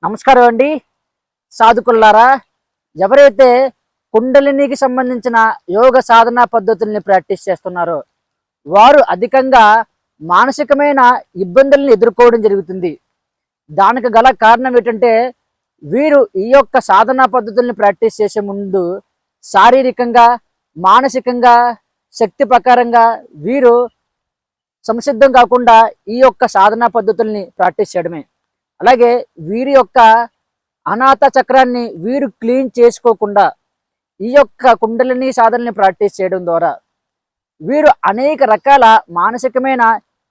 నమస్కారం అండి సాధుకుల్లారా. ఎవరైతే కుండలినికి సంబంధించిన యోగ సాధనా పద్ధతుల్ని ప్రాక్టీస్ చేస్తున్నారో వారు అధికంగా మానసికమైన ఇబ్బందులను ఎదుర్కోవడం జరుగుతుంది. దానికి గల కారణం ఏంటంటే వీరు ఈ యొక్క సాధనా పద్ధతుల్ని ప్రాక్టీస్ చేసే ముందు శారీరకంగా, మానసికంగా, శక్తి ప్రకారంగా వీరు సంసిద్ధం కాకుండా ఈ యొక్క సాధనా పద్ధతుల్ని ప్రాక్టీస్ చేయడమే. అలాగే వీరి యొక్క అనాథ చక్రాన్ని వీరు క్లీన్ చేసుకోకుండా ఈ యొక్క కుండలిని సాధనని ప్రాక్టీస్ చేయడం ద్వారా వీరు అనేక రకాల మానసికమైన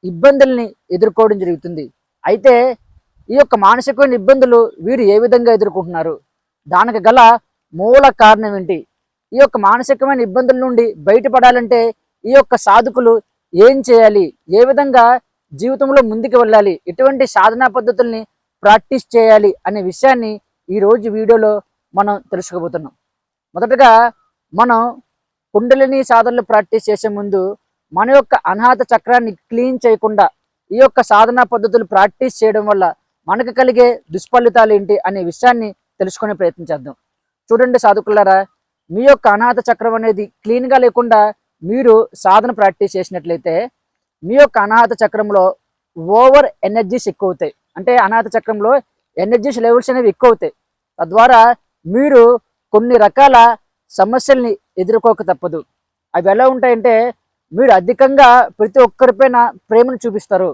ఇబ్బందుల్ని ఎదుర్కోవడం జరుగుతుంది. అయితే ఈ యొక్క మానసికమైన ఇబ్బందులు వీరు ఏ విధంగా ఎదుర్కొంటున్నారు, దానికి గల మూల కారణం ఏంటి, ఈ యొక్క మానసికమైన ఇబ్బందుల నుండి బయటపడాలంటే ఈ యొక్క సాధకులు ఏం చేయాలి, ఏ విధంగా జీవితంలో ముందుకు వెళ్ళాలి, ఎటువంటి సాధనా పద్ధతుల్ని ప్రాక్టీస్ చేయాలి అనే విషయాన్ని ఈరోజు వీడియోలో మనం తెలుసుకోబోతున్నాం. మొదటగా మనం కుండలిని సాధనలు ప్రాక్టీస్ చేసే ముందు మన యొక్క అనాహత చక్రాన్ని క్లీన్ చేయకుండా ఈ యొక్క సాధనా పద్ధతులు ప్రాక్టీస్ చేయడం వల్ల మనకు కలిగే దుష్ఫలితాలు ఏంటి అనే విషయాన్ని తెలుసుకునే ప్రయత్నం చేద్దాం. చూడండి సాధకులారా, మీ యొక్క అనాహత చక్రం అనేది క్లీన్గా లేకుండా మీరు సాధన ప్రాక్టీస్ చేసినట్లయితే మీ యొక్క అనాహత చక్రంలో ఓవర్ ఎనర్జీస్ ఎక్కువ అవుతాయి. అంటే అనాహత చక్రంలో ఎనర్జీస్ లెవెల్స్ అనేవి ఎక్కువ అవుతాయి. తద్వారా మీరు కొన్ని రకాల సమస్యల్ని ఎదుర్కోక తప్పదు. అవి ఎలా ఉంటాయంటే మీరు అధికంగా ప్రతి ఒక్కరిపైన ప్రేమను చూపిస్తారు.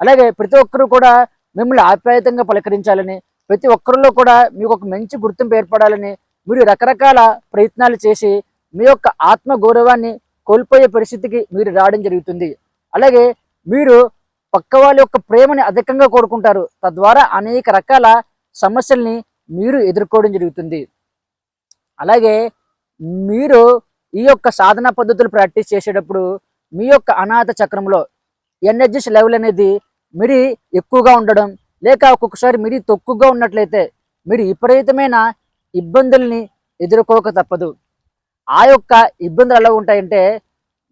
అలాగే ప్రతి ఒక్కరు కూడా మిమ్మల్ని ఆప్యాయతంగా పలకరించాలని, ప్రతి ఒక్కరిలో కూడా మీకు ఒక మంచి గుర్తింపు ఏర్పడాలని మీరు రకరకాల ప్రయత్నాలు చేసి మీ యొక్క ఆత్మ గౌరవాన్ని కోల్పోయే పరిస్థితికి మీరు రావడం జరుగుతుంది. అలాగే మీరు పక్క వాళ్ళ యొక్క ప్రేమని అధికంగా కోరుకుంటారు. తద్వారా అనేక రకాల సమస్యల్ని మీరు ఎదుర్కోవడం జరుగుతుంది. అలాగే మీరు ఈ యొక్క సాధనా పద్ధతులు ప్రాక్టీస్ చేసేటప్పుడు మీ యొక్క అనాహత చక్రంలో ఎనర్జీస్ లెవెల్ అనేది మీరు ఎక్కువగా ఉండడం, లేక ఒక్కొక్కసారి మీరు తక్కువగా ఉన్నట్లయితే మీరు విపరీతమైన ఇబ్బందుల్ని ఎదుర్కోక తప్పదు. ఆ యొక్క ఇబ్బందులు ఎలా ఉంటాయంటే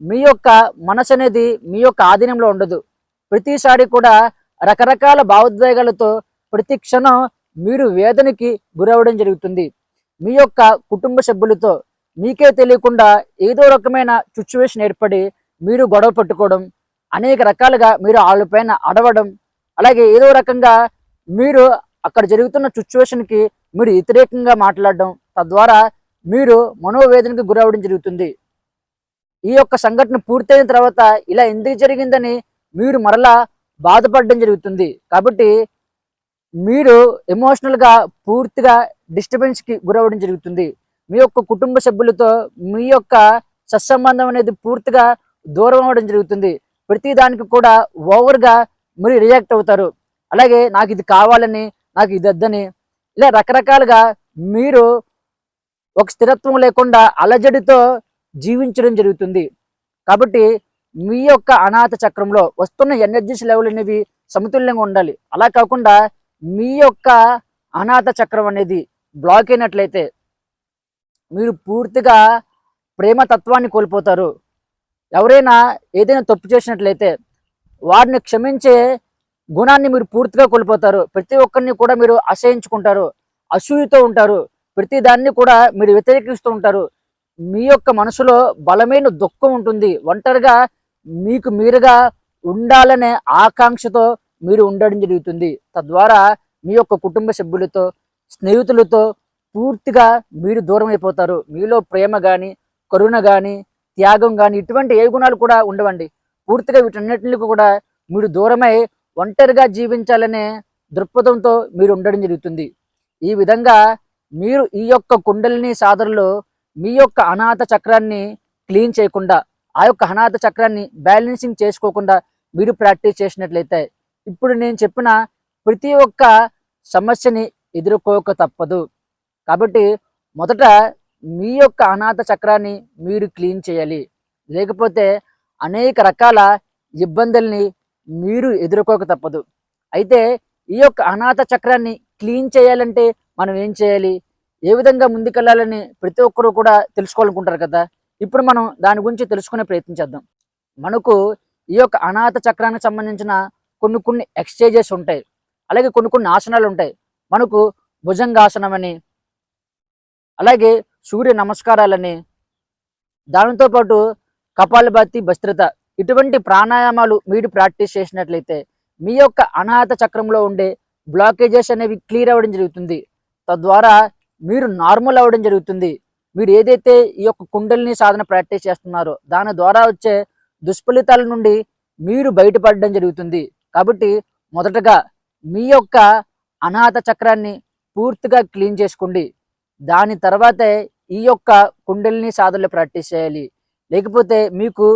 మీ యొక్క మనసు అనేది మీ యొక్క ఆధీనంలో ఉండదు. ప్రతిసారి కూడా రకరకాల భావోద్వేగాలతో ప్రతి క్షణం మీరు వేదనకి గురవడం జరుగుతుంది. మీ యొక్క కుటుంబ సభ్యులతో మీకే తెలియకుండా ఏదో రకమైన సిచ్యువేషన్ ఏర్పడి మీరు గొడవ పెట్టుకోవడం, అనేక రకాలుగా మీరు వాళ్ళపైన అడవడం, అలాగే ఏదో రకంగా మీరు అక్కడ జరుగుతున్న సిచ్యువేషన్కి మీరు వ్యతిరేకంగా మాట్లాడడం, తద్వారా మీరు మనోవేదనకి గురవడం జరుగుతుంది. ఈ యొక్క సంఘటన పూర్తయిన తర్వాత ఇలా ఎందుకు జరిగిందని మీరు మరలా బాధపడడం జరుగుతుంది. కాబట్టి మీరు ఎమోషనల్గా పూర్తిగా డిస్టర్బెన్స్కి గురవడం జరుగుతుంది. మీ యొక్క కుటుంబ సభ్యులతో మీ యొక్క సత్సంబంధం అనేది పూర్తిగా దూరం అవ్వడం జరుగుతుంది. ప్రతి దానికి కూడా ఓవర్గా మీరు రియాక్ట్ అవుతారు. అలాగే నాకు ఇది కావాలని, నాకు ఇది వద్దని, ఇలా రకరకాలుగా మీరు ఒక స్థిరత్వం లేకుండా అలజడితో జీవించడం జరుగుతుంది. కాబట్టి మీ యొక్క అనాహత చక్రంలో వస్తున్న ఎనర్జీస్ లెవెల్ అనేవి సమతుల్యంగా ఉండాలి. అలా కాకుండా మీ యొక్క అనాహత చక్రం అనేది బ్లాక్ అయినట్లయితే మీరు పూర్తిగా ప్రేమ తత్వాన్ని కోల్పోతారు. ఎవరైనా ఏదైనా తప్పు చేసినట్లయితే వారిని క్షమించే గుణాన్ని మీరు పూర్తిగా కోల్పోతారు. ప్రతి ఒక్కరిని కూడా మీరు అసహించుకుంటారు, అసూయతో ఉంటారు, ప్రతి దాన్ని కూడా మీరు వ్యతిరేకిస్తూ ఉంటారు. మీ యొక్క మనసులో బలమైన దుఃఖం ఉంటుంది. ఒంటరిగా మీకు మీరుగా ఉండాలనే ఆకాంక్షతో మీరు ఉండడం జరుగుతుంది. తద్వారా మీ యొక్క కుటుంబ సభ్యులతో, స్నేహితులతో పూర్తిగా మీరు దూరం అయిపోతారు. మీలో ప్రేమ కానీ, కరుణ కానీ, త్యాగం కానీ ఇటువంటి ఏ గుణాలు కూడా ఉండవండి. పూర్తిగా వీటన్నిటిని కూడా మీరు దూరమై ఒంటరిగా జీవించాలనే దృక్పథంతో మీరు ఉండడం జరుగుతుంది. ఈ విధంగా మీరు ఈ యొక్క కుండలిని సాధనలో మీ యొక్క అనాహత చక్రాన్ని క్లీన్ చేయకుండా, ఆ యొక్క అనాహత చక్రాన్ని బ్యాలెన్సింగ్ చేసుకోకుండా మీరు ప్రాక్టీస్ చేసినట్లయితే ఇప్పుడు నేను చెప్పిన ప్రతి ఒక్క సమస్యని ఎదుర్కోక తప్పదు. కాబట్టి మొదట మీ యొక్క అనాహత చక్రాన్ని మీరు క్లీన్ చేయాలి. లేకపోతే అనేక రకాల ఇబ్బందుల్ని మీరు ఎదుర్కోక తప్పదు. అయితే ఈ యొక్క అనాహత చక్రాన్ని క్లీన్ చేయాలంటే మనం ఏం చేయాలి, ఏ విధంగా ముందుకెళ్ళాలని ప్రతి ఒక్కరూ కూడా తెలుసుకోవాలనుకుంటారు కదా. ఇప్పుడు మనం దాని గురించి తెలుసుకునే ప్రయత్నం చేద్దాం. మనకు ఈ యొక్క అనాహత చక్రానికి సంబంధించిన కొన్ని ఎక్స్చేంజెస్ ఉంటాయి. అలాగే కొన్ని ఆసనాలు ఉంటాయి. మనకు భుజంగాసనమని, అలాగే సూర్య నమస్కారాలని, దానితో పాటు కపాలభాతి, భస్త్రిత ఇటువంటి ప్రాణాయామాలు మీరు ప్రాక్టీస్ చేసినట్లయితే మీ యొక్క అనాహత చక్రంలో ఉండే బ్లాకేజెస్ అనేవి క్లియర్ అవ్వడం జరుగుతుంది. తద్వారా మీరు నార్మల్ అవ్వడం జరుగుతుంది. మీరు ఏదైతే ఈ యొక్క కుండలిని సాధన ప్రాక్టీస్ చేస్తున్నారో దాని ద్వారా వచ్చే దుష్ఫలితాల నుండి మీరు బయటపడడం జరుగుతుంది. కాబట్టి మొదటగా మీ యొక్క అనాహత చక్రాన్ని పూర్తిగా క్లీన్ చేసుకోండి. దాని తర్వాతే ఈ యొక్క కుండలిని సాధనలు ప్రాక్టీస్ చేయాలి. లేకపోతే మీకు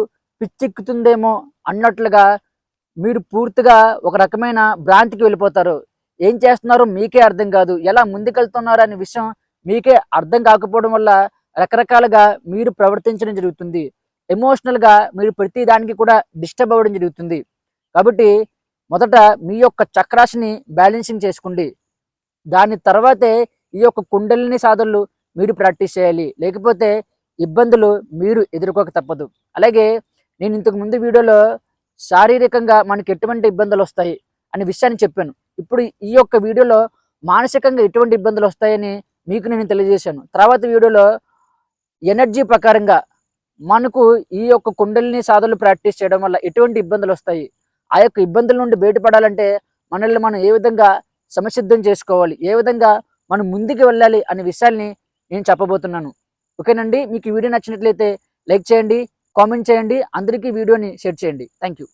పిచ్చెక్కుతుందేమో అన్నట్లుగా మీరు పూర్తిగా ఒక రకమైన భ్రాంతికి వెళ్ళిపోతారు. ఏం చేస్తున్నారో మీకే అర్థం కాదు, ఎలా ముందుకెళ్తున్నారు అనే విషయం మీకే అర్థం కాకపోవడం వల్ల రకరకాలుగా మీరు ప్రవర్తించడం జరుగుతుంది. ఎమోషనల్గా మీరు ప్రతి దానికి కూడా డిస్టర్బ్ అవ్వడం జరుగుతుంది. కాబట్టి మొదట మీ యొక్క చక్రాస్ని బ్యాలెన్సింగ్ చేసుకోండి. దాని తర్వాతే ఈ యొక్క కుండలిని సాధనలు మీరు ప్రాక్టీస్ చేయాలి. లేకపోతే ఇబ్బందులు మీరు ఎదుర్కోక తప్పదు. అలాగే నేను ఇంతకు ముందు వీడియోలో శారీరకంగా మనకి ఎటువంటి ఇబ్బందులు వస్తాయి అనే విషయాన్ని చెప్పాను. ఇప్పుడు ఈ యొక్క వీడియోలో మానసికంగా ఎటువంటి ఇబ్బందులు వస్తాయని మీకు నేను తెలియజేశాను. తర్వాత వీడియోలో ఎనర్జీ ప్రకారంగా మనకు ఈ యొక్క కుండలిని సాధనలు ప్రాక్టీస్ చేయడం వల్ల ఎటువంటి ఇబ్బందులు వస్తాయి, ఆ యొక్క ఇబ్బందుల నుండి బయటపడాలంటే మనల్ని మనం ఏ విధంగా సంసిద్ధం చేసుకోవాలి, ఏ విధంగా మనం ముందుకు వెళ్ళాలి అనే విషయాల్ని నేను చెప్పబోతున్నాను. ఓకేనండి, మీకు ఈ వీడియో నచ్చినట్లయితే లైక్ చేయండి, కామెంట్ చేయండి, అందరికీ వీడియోని షేర్ చేయండి. Thank you.